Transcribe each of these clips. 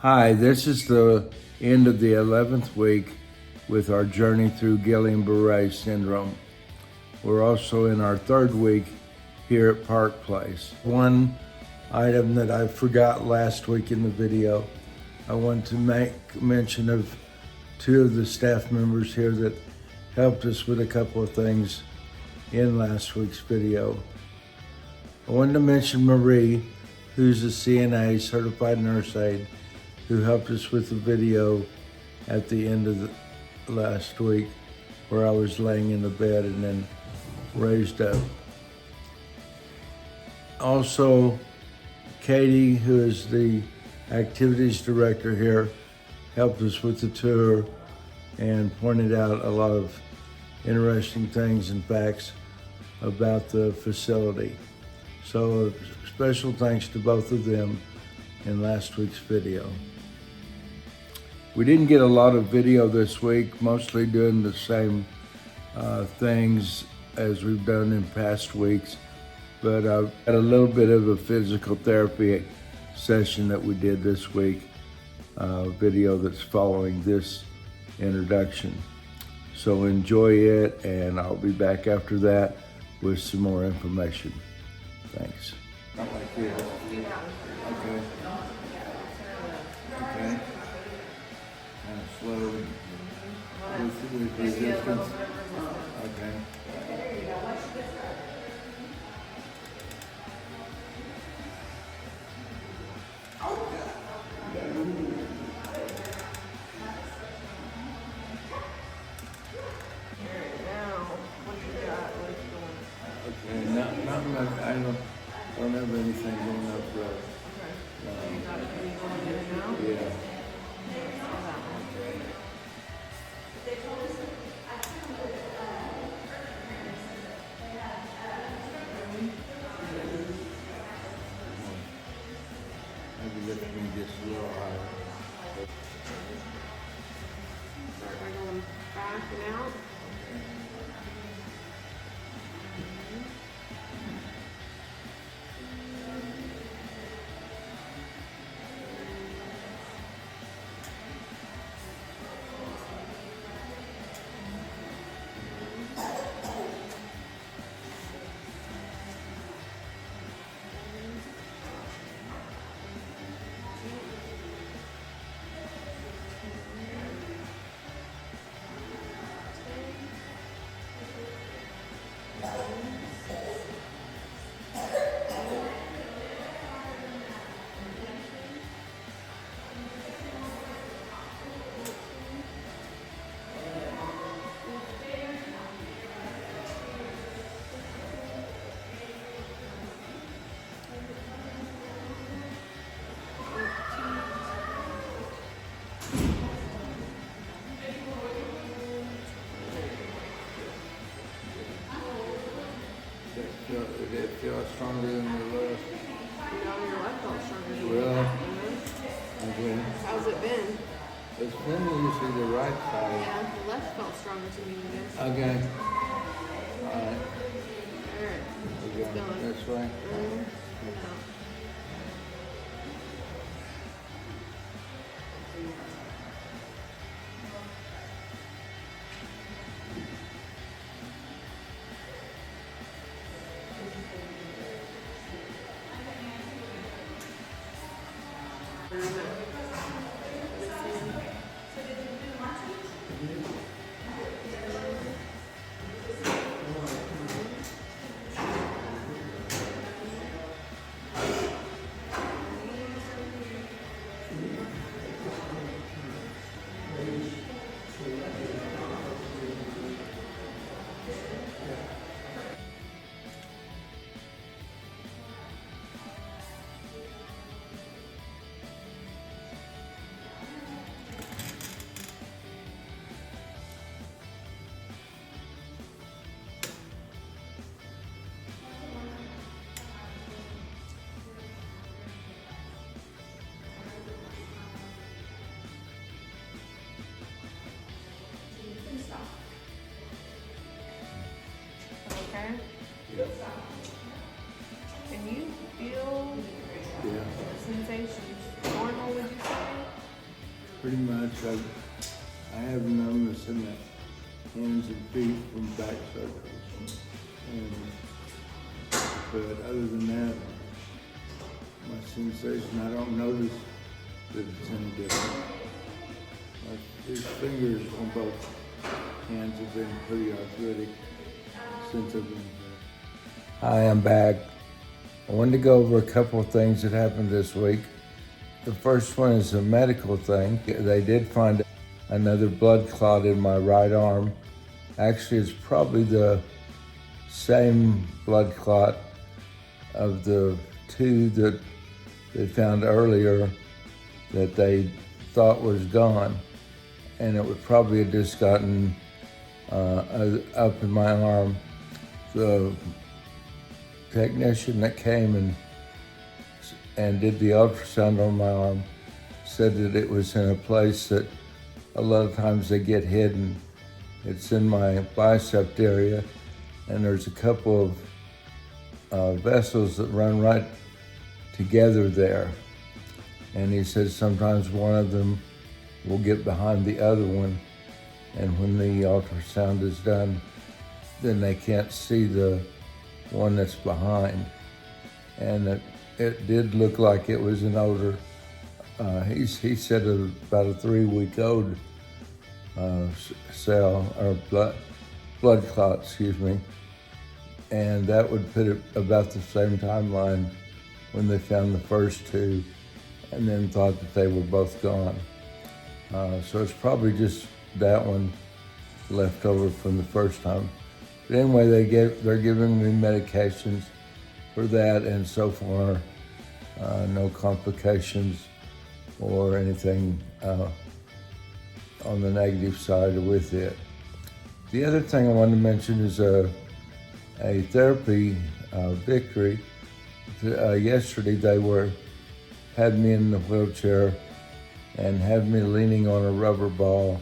Hi, this is the end of the 11th week with our journey through Guillain Barré Syndrome. We're also in our third week here at Park Place. One item that I forgot last week in the video, I want to make mention of two of the staff members here that helped us with a couple of things in last week's video. I wanted to mention Marie, who's a CNA, certified nurse aide, who helped us with the video at the end of the last week where I was laying in the bed and then raised up. Also, Katie, who is the activities director here, helped us with the tour and pointed out a lot of interesting things and facts about the facility. So special thanks to both of them in last week's video. We didn't get a lot of video this week, mostly doing the same things as we've done in past weeks, but I've had a little bit of a physical therapy session that we did this week, video that's following this introduction. So enjoy it, and I'll be back after that with some more information. Thanks. Not like this. Okay. Okay. Kind of slow with resistance. Okay. Okay, not much. I don't have anything going up there. Yeah. Maybe lift me just a little higher. Start by going back and out. Did it feel stronger than the left? No, your left felt stronger than Really? your left. Okay. How's it been? It's been usually the right side. Yeah, the left felt stronger to me, I guess. Okay. All right. Alright. We're going this way. much. I have numbness in the hands and feet from back surgery. But other than that, my sensation, I don't notice that it's any different. His fingers on both hands have been pretty arthritic since I've been here. Hi, I'm back. I wanted to go over a couple of things that happened this week. The first one is a medical thing. They did find another blood clot in my right arm. Actually, it's probably the same blood clot of the two that they found earlier that they thought was gone. And it would probably have just gotten up in my arm. The technician that came and did the ultrasound on my arm said that it was in a place that a lot of times they get hidden. It's in my bicep area, and there's a couple of vessels that run right together there. And he said sometimes one of them will get behind the other one, and when the ultrasound is done, then they can't see the one that's behind. And it did look like it was an older, he said about a 3-week-old cell, or blood clot, excuse me. And that would put it about the same timeline when they found the first two and then thought that they were both gone. So it's probably just that one left over from the first time. But anyway, they're giving me medications for that, and so far, no complications or anything on the negative side with it. The other thing I wanted to mention is a therapy, Victory. Yesterday they had me in the wheelchair and had me leaning on a rubber ball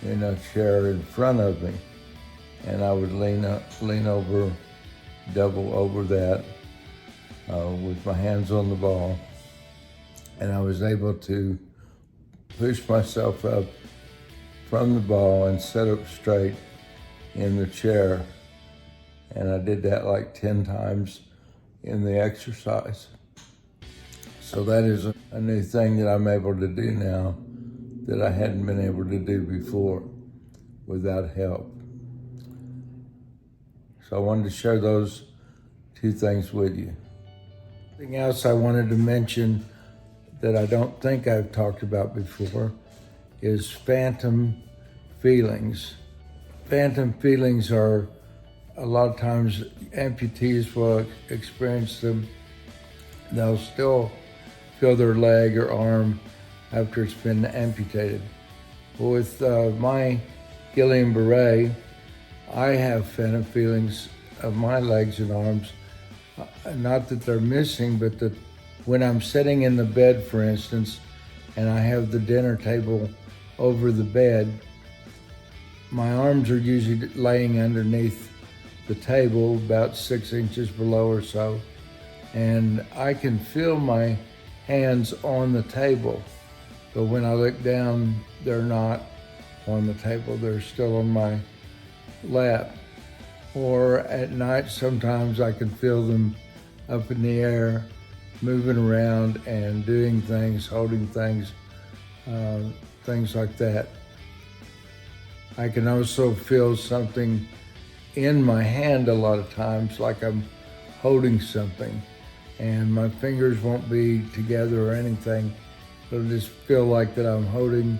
in a chair in front of me. And I would lean over, double over that with my hands on the ball. And I was able to push myself up from the ball and sit up straight in the chair. And I did that like 10 times in the exercise. So that is a new thing that I'm able to do now that I hadn't been able to do before without help. So I wanted to share those two things with you. Something else I wanted to mention that I don't think I've talked about before is phantom feelings. Phantom feelings are a lot of times amputees will experience them. They'll still feel their leg or arm after it's been amputated. With my Guillain Barré, I have phantom feelings of my legs and arms. Not that they're missing, but that when I'm sitting in the bed, for instance, and I have the dinner table over the bed, my arms are usually laying underneath the table about 6 inches below or so, and I can feel my hands on the table, but when I look down, they're not on the table, they're still on my lap. Or at night, sometimes I can feel them up in the air, moving around and doing things, holding things, things like that. I can also feel something in my hand a lot of times, like I'm holding something, and my fingers won't be together or anything. It'll just feel like that I'm holding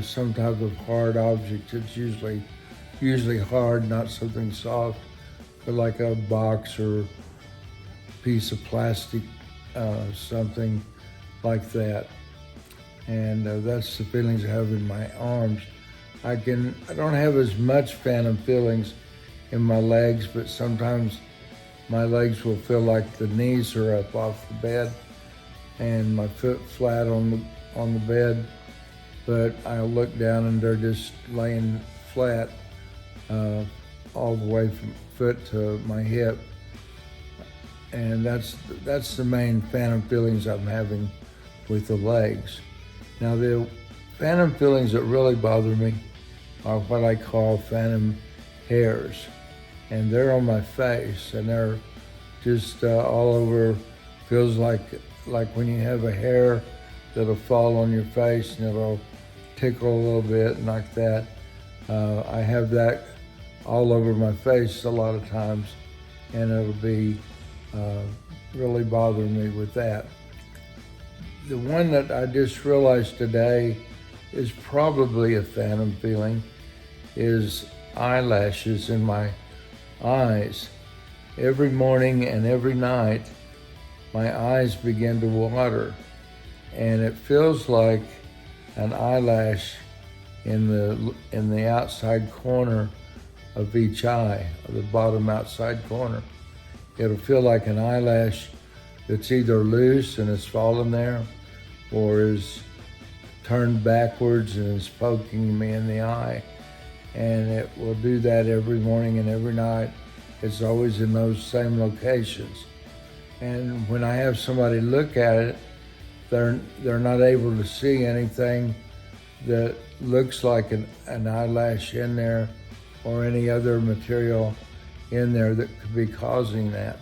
some type of hard object. It's usually hard, not something soft, but like a box or piece of plastic, something like that. And that's the feelings I have in my arms. I don't have as much phantom feelings in my legs, but sometimes my legs will feel like the knees are up off the bed and my foot flat on the bed, but I'll look down and they're just laying flat all the way from foot to my hip. And that's the main phantom feelings I'm having with the legs. Now the Phantom feelings that really bother me are what I call phantom hairs. And they're on my face, and they're just all over. Feels like when you have a hair that'll fall on your face and it'll tickle a little bit and like that. I have that all over my face a lot of times, and it'll be really bothering me with that. The one that I just realized today is probably a phantom feeling is eyelashes in my eyes. Every morning and every night, my eyes begin to water, and it feels like an eyelash in the outside corner of each eye, the bottom outside corner. It'll feel like an eyelash that's either loose and is fallen there, or is turned backwards and is poking me in the eye. And it will do that every morning and every night. It's always in those same locations. And when I have somebody look at it, they're not able to see anything that looks like an eyelash in there or any other material in there that could be causing that.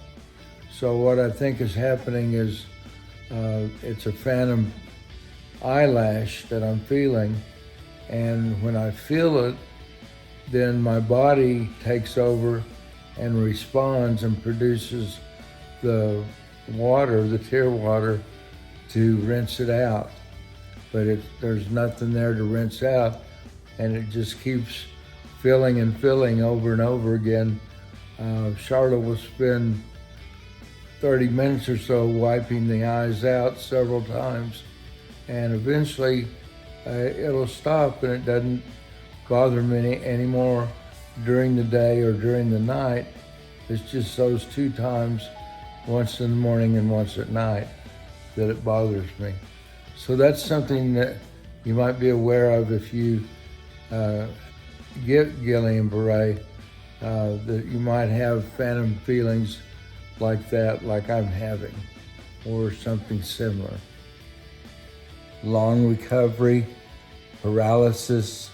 So what I think is happening is it's a phantom eyelash that I'm feeling, and when I feel it, then my body takes over and responds and produces the water, the tear water, to rinse it out. But there's nothing there to rinse out, and it just keeps filling and filling over and over again. Charlotte will spend 30 minutes or so wiping the eyes out several times, and eventually it'll stop, and it doesn't bother me anymore during the day or during the night. It's just those two times, once in the morning and once at night, that it bothers me. So that's something that you might be aware of if you get Guillain Barré, that you might have phantom feelings like that, like I'm having, or something similar. Long recovery, paralysis,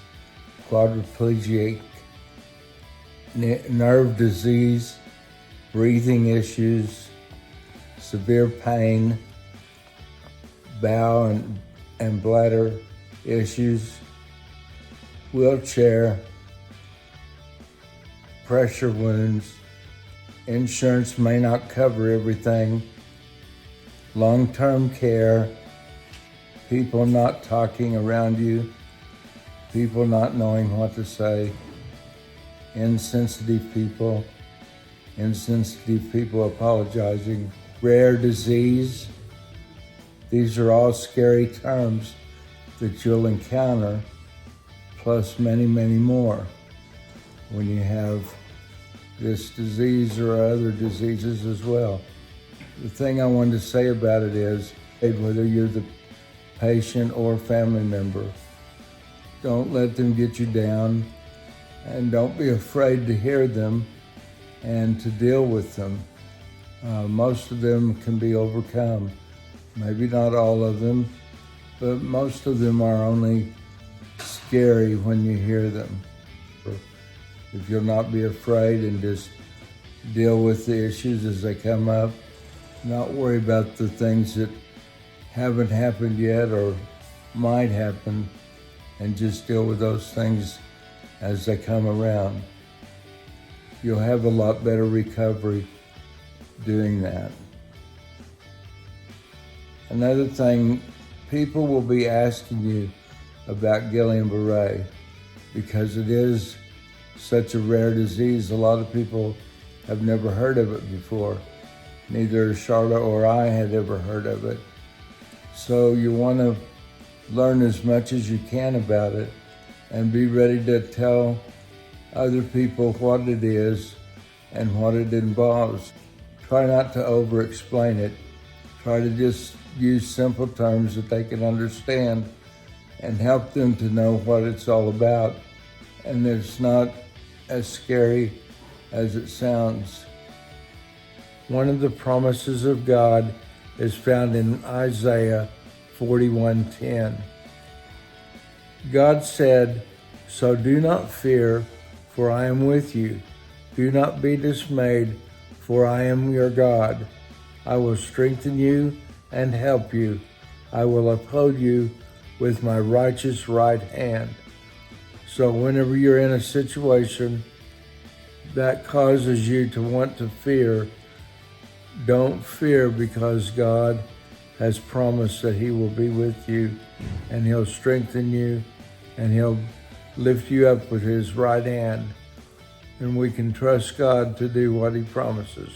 quadriplegic, nerve disease, breathing issues, severe pain, bowel and bladder issues, wheelchair, pressure wounds. Insurance may not cover everything. Long-term care, people not talking around you, people not knowing what to say, insensitive people apologizing, rare disease. These are all scary terms that you'll encounter, plus many, many more when you have this disease or other diseases as well. The thing I wanted to say about it is, whether you're the patient or family member, don't let them get you down, and don't be afraid to hear them and to deal with them. Most of them can be overcome. Maybe not all of them, but most of them are only scary when you hear them. If you'll not be afraid and just deal with the issues as they come up, not worry about the things that haven't happened yet or might happen, and just deal with those things as they come around. You'll have a lot better recovery doing that. Another thing, people will be asking you about Guillain Barré because it is such a rare disease. A lot of people have never heard of it before. Neither Charlotte or I had ever heard of it. So you want to learn as much as you can about it and be ready to tell other people what it is and what it involves. Try not to over-explain it. Try to just use simple terms that they can understand and help them to know what it's all about. And it's not as scary as it sounds. One of the promises of God is found in Isaiah 41:10. God said, "So do not fear, for I am with you. Do not be dismayed, for I am your God. I will strengthen you and help you. I will uphold you with my righteous right hand." So whenever you're in a situation that causes you to want to fear, don't fear, because God has promised that he will be with you and he'll strengthen you and he'll lift you up with his right hand. And we can trust God to do what he promises.